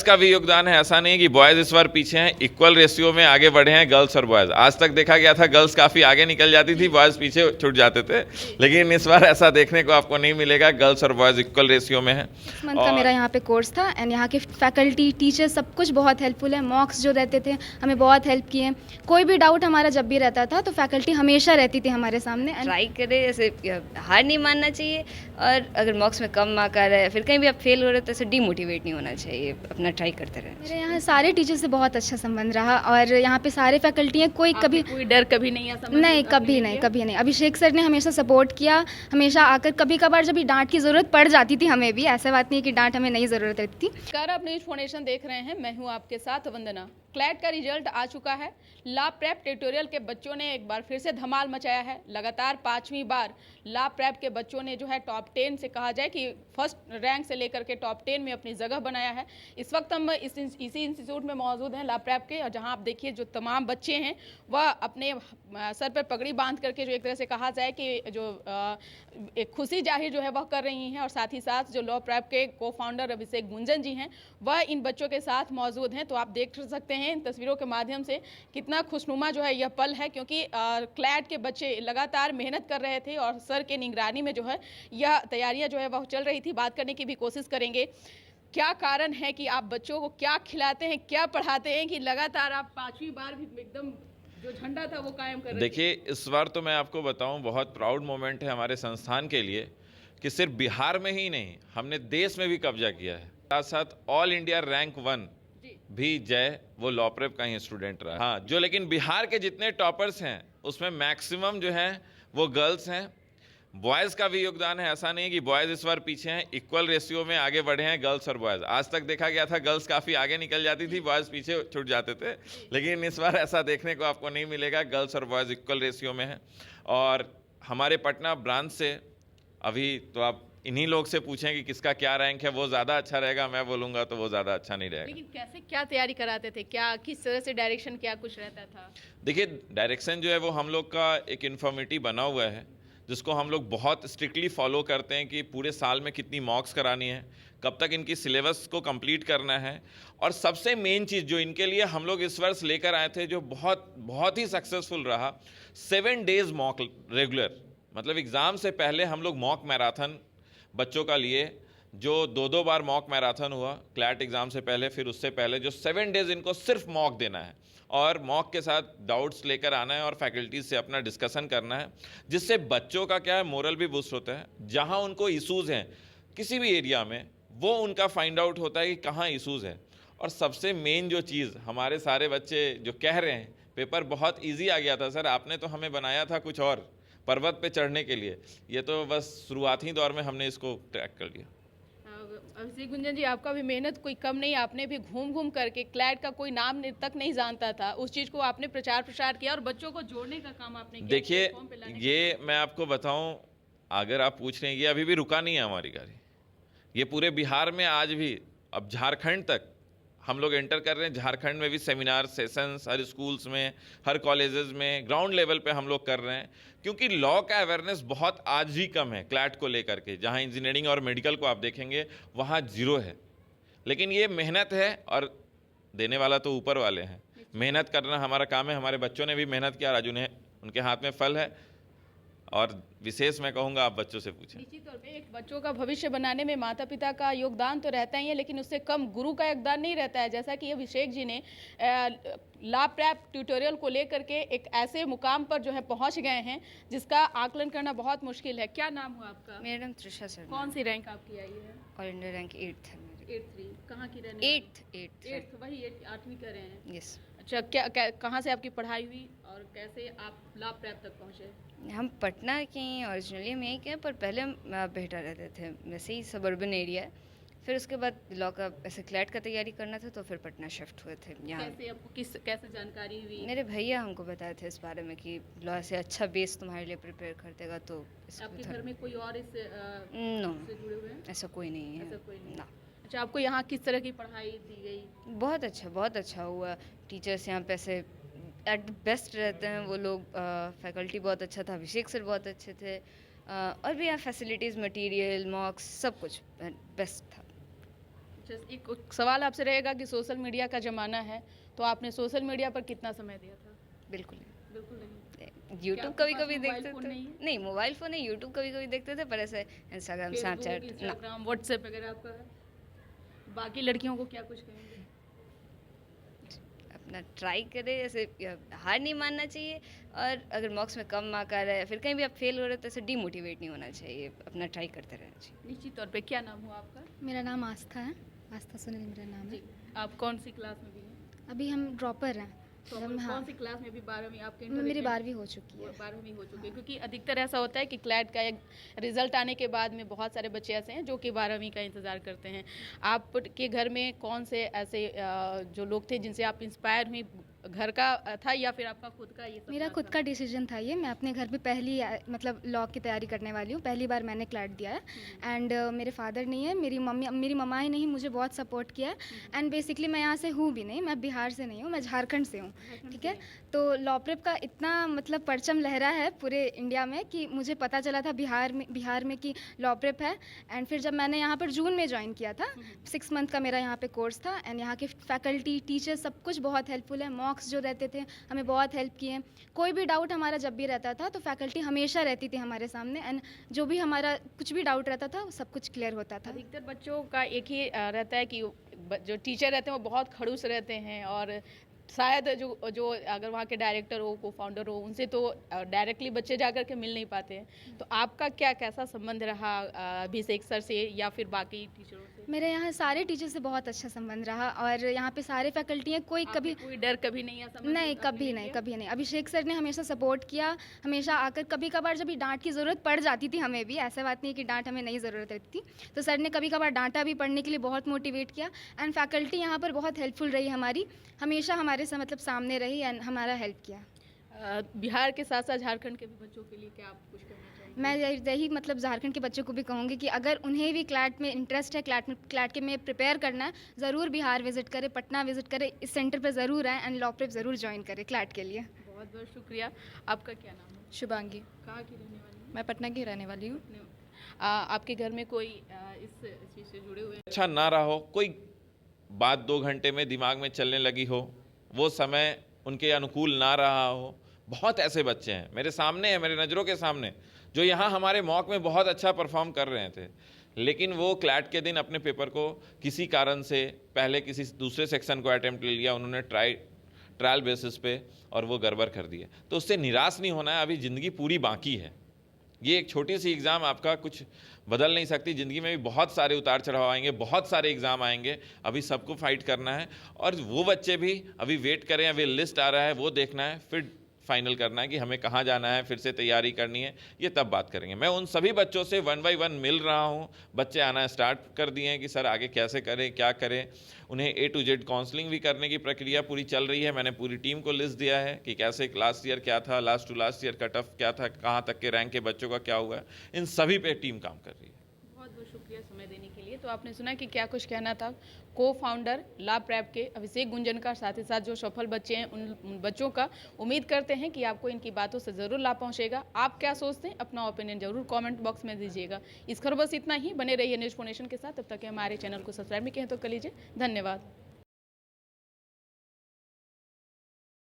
का भी योगदान है, ऐसा नहीं है कि बॉयज़ इस बार पीछे हैं, इक्वल रेशियो में आगे बढ़े हैं गर्ल्स और बॉयज़। आज तक देखा गया था गर्ल्स काफ़ी आगे निकल जाती थी, बॉयज़ पीछे छूट जाते थे, लेकिन इस बार ऐसा देखने को आपको नहीं मिलेगा, गर्ल्स और बॉयज़ इक्वल रेशियो में हैं। 6 मंथ का मेरा यहाँ पे कोर्स था एंड यहाँ के फैकल्टी टीचर सब कुछ बहुत हेल्पफुल है। मॉक्स जो रहते थे हमें बहुत हेल्प किए। कोई भी डाउट हमारा जब भी रहता था तो फैकल्टी हमेशा रहती थी हमारे सामने। ट्राई करें, ऐसे हार नहीं मानना चाहिए, और अगर मॉक्स में कम मार्क आ रहा है, फिर कहीं भी आप फेल हो रहे हो तो ऐसे डीमोटिवेट नहीं होना चाहिए, अपना ट्राई करते रहना चाहिए। मेरे यहाँ सारे टीचर से बहुत अच्छा संबंध रहा और यहाँ पे सारे फैकल्टी हैं, कोई कभी कोई डर कभी नहीं है? नहीं, कभी नहीं। अभिषेक सर ने हमेशा सपोर्ट किया, हमेशा आकर कभी कभार जब भी डांट की ज़रूरत पड़ जाती थी हमें भी, ऐसा बात नहीं है कि डांट हमें नहीं ज़रूरत रहती थी। नमस्कार, आप न्यूज फाउंडेशन देख रहे हैं, मैं हूं आपके साथ वंदना। क्लैट का रिजल्ट आ चुका है। ला प्रेप ट्यूटोरियल के बच्चों ने एक बार फिर से धमाल मचाया है। लगातार 5वीं बार ला प्रेप के बच्चों ने जो है टॉप 10 से कहा जाए कि फर्स्ट रैंक से लेकर के टॉप 10 में अपनी जगह बनाया है। इस वक्त हम इसी इंस्टीट्यूट में मौजूद हैं ला प्रेप के, और जहां आप देखिए जो तमाम बच्चे हैं वह अपने सर पर पगड़ी बांध करके, जो एक तरह से कहा जाए कि जो एक खुशी जाहिर जो है वह कर रही हैं, और साथ ही साथ जो लॉ प्रेप के को फाउंडर अभिषेक गुंजन जी हैं वह इन बच्चों के साथ मौजूद हैं। तो आप देख सकते हैं इन तस्वीरों के माध्यम से कितना खुशनुमा जो है यह पल है, क्योंकि क्लैट के बच्चे लगातार मेहनत कर रहे थे और सर के निगरानी में जो है यह तैयारियां जो है वह चल रही थी। बात करने की भी कोशिश करेंगे, क्या कारण है कि आप बच्चों को क्या खिलाते हैं, क्या पढ़ाते हैं कि लगातार आप 5वीं बार भी एकदम जो झंडा था वो कायम कर रहे थे? देखिए, इस बार तो मैं आपको बताऊं, बहुत प्राउड मोमेंट है हमारे संस्थान के लिए कि सिर्फ बिहार में ही नहीं, हमने देश में भी कब्जा किया है। साथ साथ ऑल इंडिया रैंक 1 भी जय वो लॉ प्रेप का ही स्टूडेंट रहा। हाँ, जो लेकिन बिहार के जितने टॉपर्स हैं उसमें मैक्सिमम जो हैं वो गर्ल्स हैं। बॉयज़ का भी योगदान है, ऐसा नहीं है कि बॉयज़ इस बार पीछे हैं, इक्वल रेशियो में आगे बढ़े हैं गर्ल्स और बॉयज़। आज तक देखा गया था गर्ल्स काफ़ी आगे निकल जाती थी, बॉयज़ पीछे छूट जाते थे, लेकिन इस बार ऐसा देखने को आपको नहीं मिलेगा, गर्ल्स और बॉयज़ इक्वल रेशियो में हैं। और हमारे पटना ब्रांच से अभी तो आप इन्हीं लोग से पूछें कि किसका क्या रैंक है, वो ज़्यादा अच्छा रहेगा, मैं बोलूँगा तो वो ज़्यादा अच्छा नहीं रहेगा। लेकिन कैसे क्या तैयारी कराते थे, क्या किस तरह से डायरेक्शन क्या कुछ रहता था? देखिए, डायरेक्शन जो है वो हम लोग का एक इन्फॉर्मेटिव बना हुआ है, जिसको हम लोग बहुत स्ट्रिक्टली फॉलो करते हैं कि पूरे साल में कितनी मॉक्स करानी है, कब तक इनकी सिलेबस को कंप्लीट करना है। और सबसे मेन चीज़ जो इनके लिए हम लोग इस वर्ष लेकर आए थे, जो बहुत ही सक्सेसफुल रहा, 7 डेज मॉक रेगुलर, मतलब एग्ज़ाम से पहले हम लोग मॉक मैराथन बच्चों का लिए, जो 2-2 बार मॉक मैराथन हुआ क्लैट एग्ज़ाम से पहले, फिर उससे पहले जो 7 डेज इनको सिर्फ मॉक देना है और मॉक के साथ डाउट्स लेकर आना है और फैकल्टीज से अपना डिस्कशन करना है, जिससे बच्चों का क्या है मोरल भी बूस्ट होता है। जहां उनको इशूज़ हैं किसी भी एरिया में, वो उनका फाइंड आउट होता है कि कहाँ इशूज़ है। और सबसे मेन जो चीज़, हमारे सारे बच्चे जो कह रहे हैं पेपर बहुत ईजी आ गया था सर, आपने तो हमें बनाया था कुछ और पर्वत पे चढ़ने के लिए, ये तो बस शुरुआती दौर में हमने इसको ट्रैक कर लिया। अभिषेक गुंजन जी, आपका भी मेहनत कोई कम नहीं, आपने भी घूम घूम करके क्लैट का कोई नाम तक नहीं जानता था, उस चीज़ को आपने प्रचार प्रसार किया और बच्चों को जोड़ने का काम आपने किया। देखिए, ये मैं आपको बताऊं, अगर आप पूछ रहे हैं, ये अभी भी रुका नहीं है हमारी गाड़ी, ये पूरे बिहार में आज भी, अब झारखंड तक हम लोग एंटर कर रहे हैं। झारखंड में भी सेमिनार सेशंस हर स्कूल्स में, हर कॉलेजेस में, ग्राउंड लेवल पे हम लोग कर रहे हैं, क्योंकि लॉ का अवेयरनेस बहुत आज भी कम है क्लैट को लेकर के। जहां इंजीनियरिंग और मेडिकल को आप देखेंगे वहां जीरो है, लेकिन ये मेहनत है और देने वाला तो ऊपर वाले हैं। मेहनत करना हमारा काम है, हमारे बच्चों ने भी मेहनत किया, आज उन्हें उनके हाथ में फल है, और विशेष मैं कहूँगा आप बच्चों से पूछें। निश्चित तौर पे एक बच्चों का भविष्य बनाने में माता पिता का योगदान तो रहता ही है, लेकिन उससे कम गुरु का योगदान नहीं रहता है। जैसा कि अभिषेक जी ने ला प्रेप ट्यूटोरियल को लेकर के एक ऐसे मुकाम पर जो है पहुंच गए हैं जिसका आकलन करना बहुत मुश्किल है। क्या नाम हुआ आपका? मेरा नाम त्रिशा शर्मा। कौन सी रैंक आपकी आई है? ऑल इंडिया रैंक 8th है मेरी। 8th। कहाँ की रहने? 8th वही 8वीं कर रहे हैं। यस। अच्छा, कहाँ से आपकी पढ़ाई हुई और कैसे आप ला प्रेप तक पहुँचे? हम पटना के ही ओरिजिनली हम यहीं के हैं, पर पहले हम बेहटा रहते थे, वैसे ही सबर्बन एरिया है। फिर उसके बाद लॉ का ऐसे क्लैट का तैयारी करना था तो फिर पटना शिफ्ट हुए थे यहाँ। कैसे आपको कैसे जानकारी हुई? मेरे भैया हमको बताए थे इस बारे में कि लॉ से अच्छा बेस तुम्हारे लिए प्रिपेयर कर देगा, तो आपके घर में कोई और इससे नो, जुड़े हुए हैं? ऐसा कोई नहीं है। ऐसा कोई नहीं। ना। अच्छा, आपको यहाँ किस तरह की पढ़ाई दी गई? बहुत अच्छा हुआ। टीचर्स यहाँ पे ऐसे एट बेस्ट रहते हैं वो लोग, फैकल्टी बहुत अच्छा था, अभिषेक सर बहुत अच्छे थे, और भी यहाँ फैसिलिटीज़, मटेरियल, मॉक्स, सब कुछ बेस्ट था। अच्छा, एक सवाल आपसे रहेगा कि सोशल मीडिया का ज़माना है, तो आपने सोशल मीडिया पर कितना समय दिया था? बिल्कुल नहीं। बिल्कुल नहीं। यूट्यूब आपके कभी पास कभी मोबाइल देखते फ़ोन थे। नहीं है? नहीं, मोबाइल फ़ोन नहीं, यूट्यूब कभी कभी देखते थे, पर ऐसे इंस्टाग्राम, फेसबुक, स्नैपचैट ना। इंस्टाग्राम, व्हाट्सएप वगैरह आपका है? बाकी लड़कियों को क्या कुछ कहेंगे? अपना ट्राई करे, ऐसे हार नहीं मानना चाहिए, और अगर मॉक्स में कम मार्क आ रहा है, फिर कहीं भी आप फेल हो रहे हो तो ऐसे डीमोटिवेट नहीं होना चाहिए, अपना ट्राई करते रहना चाहिए। निश्चित तौर पे। क्या नाम हुआ आपका? मेरा नाम आस्था है, आस्था सुनील मेरा नाम है। जी। आप कौन सी क्लास में भी हैं? अभी हम ड्रॉपर हैं, तो मतलब हाँ, कौन सी क्लास में भी? 12वीं आपके मेरी इंटर 12वीं हो चुकी है। 12वीं हो चुकी है, क्योंकि अधिकतर ऐसा होता है कि क्लैट का एक रिजल्ट आने के बाद में बहुत सारे बच्चे ऐसे हैं जो कि 12वीं का इंतज़ार करते हैं। आपके घर में कौन से ऐसे जो लोग थे जिनसे आप इंस्पायर हुई? घर का था या फिर आपका खुद का ये मेरा सपना खुद था? का डिसीजन था ये। मैं अपने घर पे पहली मतलब लॉ की तैयारी करने वाली हूँ, पहली बार मैंने क्लैट दिया है। एंड मेरे फादर नहीं है, मेरी मम्मा ही नहीं मुझे बहुत सपोर्ट किया है। एंड बेसिकली मैं यहाँ से हूँ भी नहीं, मैं बिहार से नहीं हूँ, मैं झारखंड से हूँ, ठीक है। तो लॉ प्रेप का इतना मतलब परचम लहरा है पूरे इंडिया में कि मुझे पता चला था बिहार में कि लॉ प्रेप है। एंड फिर जब मैंने यहाँ पर जून में ज्वाइन किया था, 6 मंथ का मेरा यहाँ पे कोर्स था। एंड यहाँ के फैकल्टी, टीचर्स, सब कुछ बहुत हेल्पफुल है। मॉक्स जो रहते थे हमें बहुत हेल्प किए। कोई भी डाउट हमारा जब भी रहता था तो फैकल्टी हमेशा रहती थी हमारे सामने, एंड जो भी हमारा कुछ भी डाउट रहता था सब कुछ क्लियर होता था। अधिकतर बच्चों का एक ही रहता है कि जो टीचर रहते हैं वो बहुत खड़ूस रहते हैं, और शायद जो अगर वहाँ के डायरेक्टर हो, को फाउंडर हो, उनसे तो डायरेक्टली बच्चे जाकर के मिल नहीं पाते हैं। तो आपका कैसा संबंध रहा अभिषेक सर से या फिर बाकी टीचरों से? मेरे यहाँ सारे टीचर से बहुत अच्छा संबंध रहा, और यहाँ पे सारे फैकल्टी हैं, कोई कभी कोई डर कभी नहीं है? नहीं, कभी नहीं, कभी नहीं। अभिषेक सर ने हमेशा सपोर्ट किया, हमेशा आकर, कभी कभार जब भी डांट की ज़रूरत पड़ जाती थी हमें भी, ऐसा बात नहीं है कि डांट हमें नहीं ज़रूरत रहती थी, तो सर ने कभी कभार डांटा भी, पढ़ने के लिए बहुत मोटिवेट किया। एंड फैकल्टी यहाँ पर बहुत हेल्पफुल रही हमारी, हमेशा हमारे से मतलब सामने रही एंड हमारा हेल्प किया। बिहार के साथ साथ झारखंड के भी बच्चों के लिए क्या आप कुछ कहना चाहेंगे? मैं यही मतलब झारखंड के बच्चों को भी कहूँगी कि अगर उन्हें भी क्लैट में इंटरेस्ट है, क्लैट के में प्रिपेयर करना है, ज़रूर बिहार विजिट करें, पटना विजिट करें, इस सेंटर पर ज़रूर आएँ एंड लॉ प्रेप ज़रूर ज्वाइन करें क्लैट के लिए। बहुत बहुत शुक्रिया। आपका क्या नाम है? शुभांगी। कहाँ की रहने वाली हैं? मैं पटना की रहने वाली हूँ। आपके घर में कोई इस चीज़ से जुड़े हुए हैं? अच्छा ना रहा हो, कोई बात 2 घंटे में दिमाग में चलने लगी हो, वो समय उनके अनुकूल ना रहा हो, बहुत ऐसे बच्चे हैं मेरे सामने हैं, मेरे नज़रों के सामने, जो यहाँ हमारे मॉक में बहुत अच्छा परफॉर्म कर रहे थे, लेकिन वो क्लैट के दिन अपने पेपर को किसी कारण से पहले किसी दूसरे सेक्शन को अटेम्प्ट ले लिया उन्होंने ट्रायल बेसिस पे, और वो गड़बड़ कर दिए। तो उससे निराश नहीं होना है, अभी ज़िंदगी पूरी बाकी है। ये एक छोटी सी एग्ज़ाम आपका कुछ बदल नहीं सकती, ज़िंदगी में भी बहुत सारे उतार चढ़ाव आएंगे, बहुत सारे एग्ज़ाम आएंगे, अभी सबको फाइट करना है। और वो बच्चे भी अभी वेट करें, अभी लिस्ट आ रहा है वो देखना है, फिर फाइनल करना है कि हमें कहाँ जाना है, फिर से तैयारी करनी है, ये तब बात करेंगे। मैं उन सभी बच्चों से 1 बाय 1 मिल रहा हूँ, बच्चे आना स्टार्ट कर दिए हैं कि सर आगे कैसे करें, क्या करें। उन्हें A to Z काउंसलिंग भी करने की प्रक्रिया पूरी चल रही है। मैंने पूरी टीम को लिस्ट दिया है कि कैसे लास्ट ईयर क्या था, last to last year cut off क्या था, कहाँ तक के रैंक के बच्चों का क्या हुआ है, इन सभी पे टीम काम कर रही है। बहुत बहुत शुक्रिया समय देने के लिए। तो आपने सुना कि क्या कुछ कहना था को फाउंडर लॉ प्रेप के अभिषेक गुंजन का, साथ ही साथ जो सफल बच्चे हैं उन बच्चों का। उम्मीद करते हैं कि आपको इनकी बातों से ज़रूर लाभ पहुंचेगा। आप क्या सोचते हैं, अपना ओपिनियन जरूर कमेंट बॉक्स में दीजिएगा। इस खबर बस इतना ही। बने रहिए न्यूज़ फोनेशन के साथ, तब तक हमारे चैनल को सब्सक्राइब नहीं किए तो कर लीजिए। धन्यवाद।